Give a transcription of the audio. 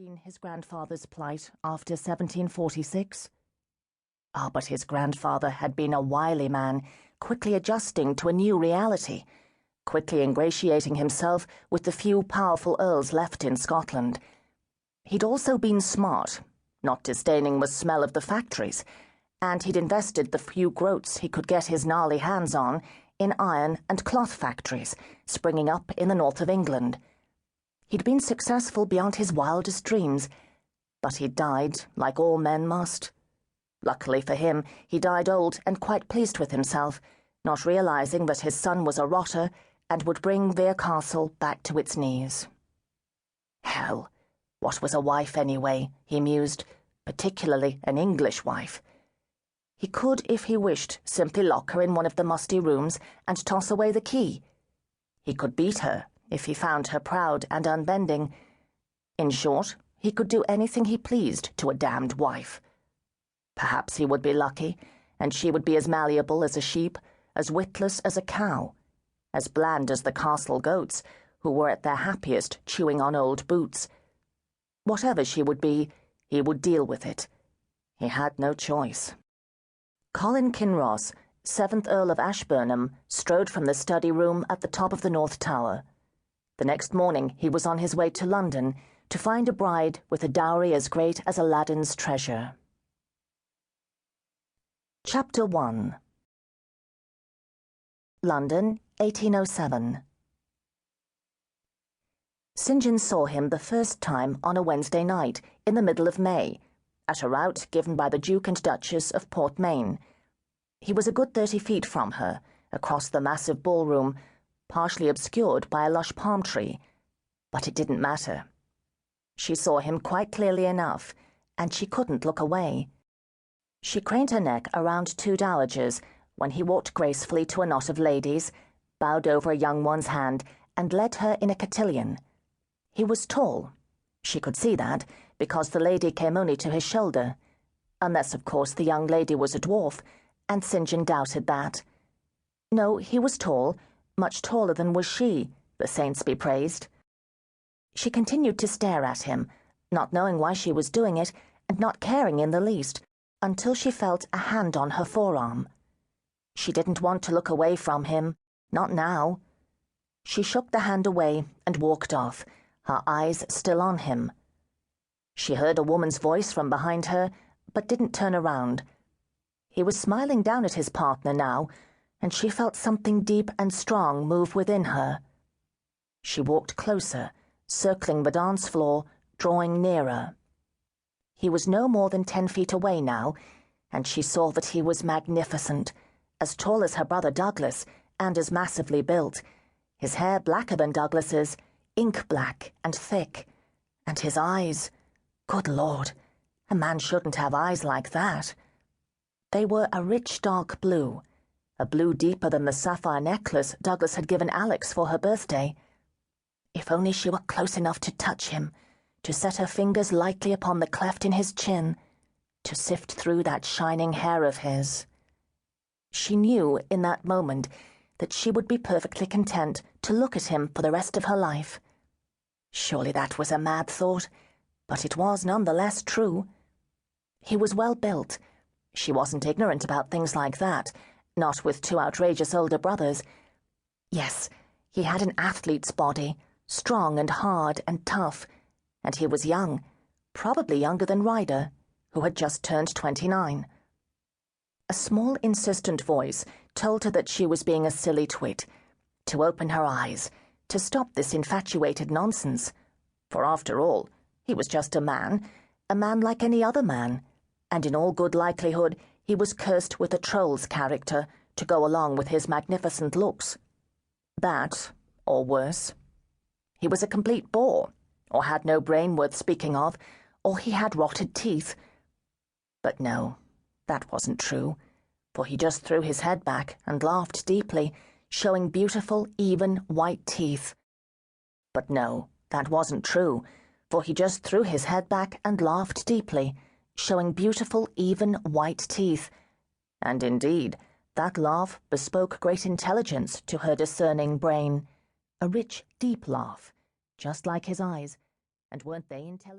been his grandfather's plight after 1746? But his grandfather had been a wily man, quickly adjusting to a new reality, quickly ingratiating himself with the few powerful earls left in Scotland. He'd also been smart, not disdaining the smell of the factories, and he'd invested the few groats he could get his gnarly hands on in iron and cloth factories springing up in the north of England. He'd been successful beyond his wildest dreams, but he'd died like all men must. Luckily for him, he died old and quite pleased with himself, not realizing that his son was a rotter and would bring Vere Castle back to its knees. Hell, what was a wife anyway, he mused, particularly an English wife. He could, if he wished, simply lock her in one of the musty rooms and toss away the key. He could beat her if he found her proud and unbending. In short, he could do anything he pleased to a damned wife. Perhaps he would be lucky, and she would be as malleable as a sheep, as witless as a cow, as bland as the castle goats, who were at their happiest chewing on old boots. Whatever she would be, he would deal with it. He had no choice. Colin Kinross, 7th Earl of Ashburnham, strode from the study room at the top of the North Tower. The next morning he was on his way to London to find a bride with a dowry as great as Aladdin's treasure. Chapter 1. London, 1807. Sinjun saw him the first time on a Wednesday night in the middle of May, at a rout given by the Duke and Duchess of Portmain. He was a good 30 feet from her, across the massive ballroom, partially obscured by a lush palm tree, but it didn't matter. She saw him quite clearly enough, and she couldn't look away. She craned her neck around two dowagers when he walked gracefully to a knot of ladies, bowed over a young one's hand, and led her in a cotillion. He was tall. She could see that, because the lady came only to his shoulder, unless, of course, the young lady was a dwarf, and Sinjun doubted that. No, he was tall, much taller than was she, the saints be praised. She continued to stare at him, not knowing why she was doing it, and not caring in the least, until she felt a hand on her forearm. She didn't want to look away from him, not now. She shook the hand away and walked off, her eyes still on him. She heard a woman's voice from behind her, but didn't turn around. He was smiling down at his partner now, and she felt something deep and strong move within her. She walked closer, circling the dance floor, drawing nearer. He was no more than 10 feet away now, and she saw that he was magnificent, as tall as her brother Douglas, and as massively built, his hair blacker than Douglas's, ink black and thick, and his eyes, good Lord, a man shouldn't have eyes like that. They were a rich dark blue, a blue deeper than the sapphire necklace Douglas had given Alex for her birthday. If only she were close enough to touch him, to set her fingers lightly upon the cleft in his chin, to sift through that shining hair of his. She knew in that moment that she would be perfectly content to look at him for the rest of her life. Surely that was a mad thought, but it was none the less true. He was well built. She wasn't ignorant about things like that, not with two outrageous older brothers. Yes, he had an athlete's body, strong and hard and tough, and he was young, probably younger than Ryder, who had just turned 29. A small, insistent voice told her that she was being a silly twit, to open her eyes, to stop this infatuated nonsense. For after all, he was just a man like any other man, and in all good likelihood he was cursed with a troll's character to go along with his magnificent looks. That, or worse. He was a complete bore, or had no brain worth speaking of, or he had rotted teeth. But no, that wasn't true, for he just threw his head back and laughed deeply, showing beautiful, even, white teeth. But no, that wasn't true, for he just threw his head back and laughed deeply, showing beautiful, even, white teeth. And indeed, that laugh bespoke great intelligence to her discerning brain, a rich, deep laugh, just like his eyes, and weren't they intelligent?